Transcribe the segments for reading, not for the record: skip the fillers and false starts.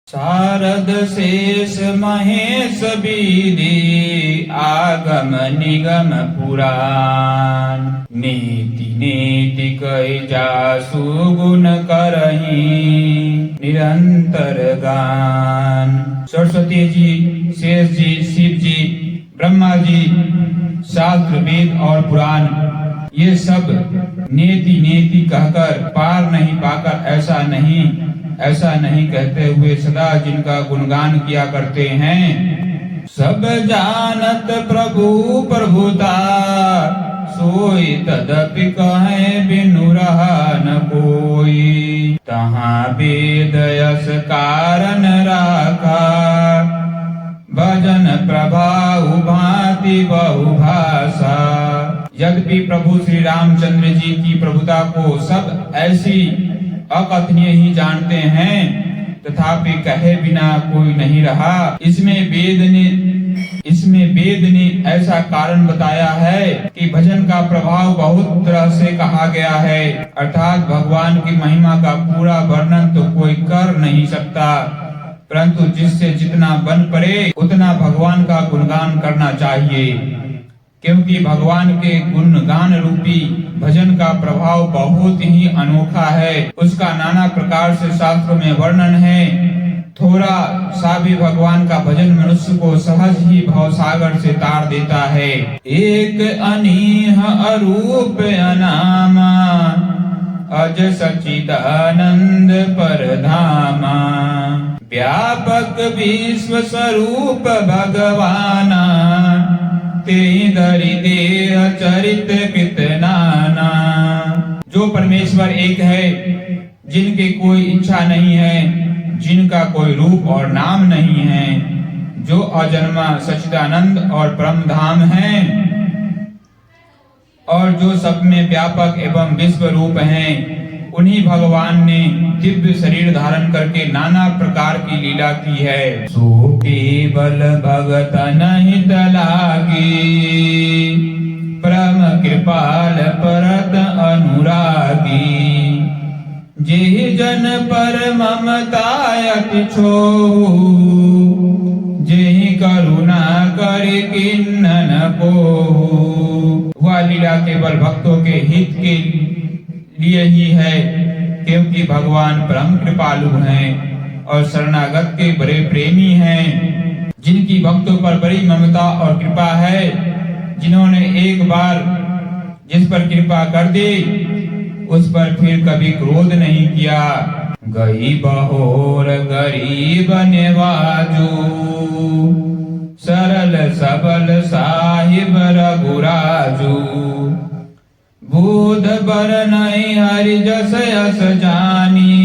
शारद शेष महेश विधि आगम निगम पुराण नीति नीति कहि जासु गुण करहि निरंतर गान। सरस्वती जी, शेष जी, शिव जी, ब्रह्मा जी, शास्त्र वेद और पुराण ये सब नेति नेति कहकर पार नहीं पाकर ऐसा नहीं कहते हुए सदा जिनका गुणगान किया करते हैं। सब जानत प्रभु प्रभुता सोई तदपि कहे बिनु रहा न कोई। तहाँ वेद यस कारण राखा भजन प्रभाव भांति बहुभाषा। यद्यपि प्रभु श्री रामचंद्र जी की प्रभुता को सब ऐसी अकथनीय ही जानते हैं, तथापि कहे बिना कोई नहीं रहा। इसमें वेद ने ऐसा कारण बताया है कि भजन का प्रभाव बहुत तरह से कहा गया है, अर्थात भगवान की महिमा का पूरा वर्णन तो कोई कर नहीं सकता, परंतु जिससे जितना बन पड़े उतना भगवान का गुणगान करना चाहिए, क्योंकि भगवान के गुणगान रूपी भजन का प्रभाव बहुत ही अनोखा है। उसका नाना प्रकार से शास्त्रों में वर्णन है। थोड़ा सा भी भगवान का भजन मनुष्य को सहज ही भवसागर से तार देता है। एक अनीह अरूप अनामा अज सच्चिदानंद परधामा। व्यापक विश्व स्वरूप भगवाना तेहि धरि देह चरित कितनाना। जो परमेश्वर एक है, जिनके कोई इच्छा नहीं है, जिनका कोई रूप और नाम नहीं है, जो अजन्मा सच्चिदानंद और परम धाम है, और जो सब में व्यापक एवं विश्व रूप हैं, उन्हीं भगवान ने दिव्य शरीर धारण करके नाना प्रकार की लीला की है। सो केवल भगत नहीं तलागी परम कृपाल परत अनुरागी। जेहि जन पर ममता अति छोहु जेहि करुणा करि किन्नन कोहु। वह लीला केवल भक्तों के हित के लिए ही है, क्योंकि भगवान परम कृपालु हैं और शरणागत के बड़े प्रेमी हैं। जिनकी भक्तों पर बड़ी ममता और कृपा है, जिन्होंने एक बार जिस पर कृपा कर दी उस पर फिर कभी क्रोध नहीं किया। गई बहोर गरीब निवाजू सरल सबल साहिब रघुराजू। बुध बर नहीं हरि जस यस जानी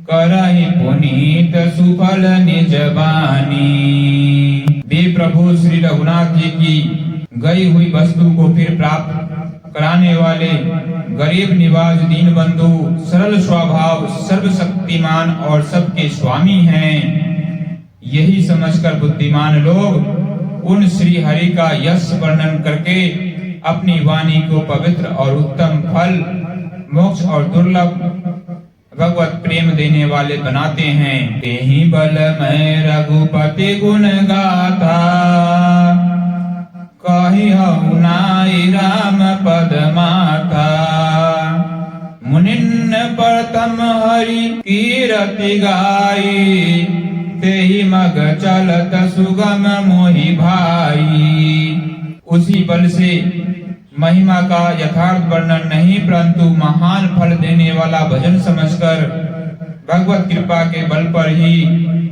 करहि पुनीत सुफल निज बानी। वे प्रभु श्री रघुनाथ जी की गई हुई वस्तु को फिर प्राप्त कराने वाले गरीब निवाज दीन बंधु सरल स्वभाव सर्वशक्तिमान और सबके स्वामी हैं। यही समझकर बुद्धिमान लोग उन श्री हरि का यश वर्णन करके अपनी वाणी को पवित्र और उत्तम फल मोक्ष और दुर्लभ भगवत प्रेम देने वाले बनाते हैं। तेहि बल मैं रघुपति गुण गाथा कहि हऊ नाई राम पद माथा। मुनिन्न प्रथम हरि कीरति गाई तेहि मग चलत सुगम मोहि भाई। उसी बल से महिमा का यथार्थ वर्णन नहीं, परंतु महान फल देने वाला भजन समझकर भगवत कृपा के बल पर ही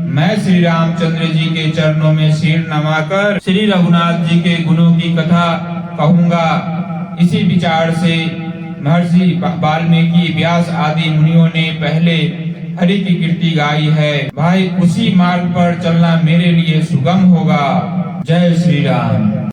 मैं श्री रामचंद्र जी के चरणों में सिर नवाकर श्री रघुनाथ जी के गुणों की कथा कहूँगा। इसी विचार से महर्षि वाल्मीकि, व्यास आदि मुनियों ने पहले हरि की कीर्ति गाई है। भाई, उसी मार्ग पर चलना मेरे लिए सुगम होगा। जय श्री राम।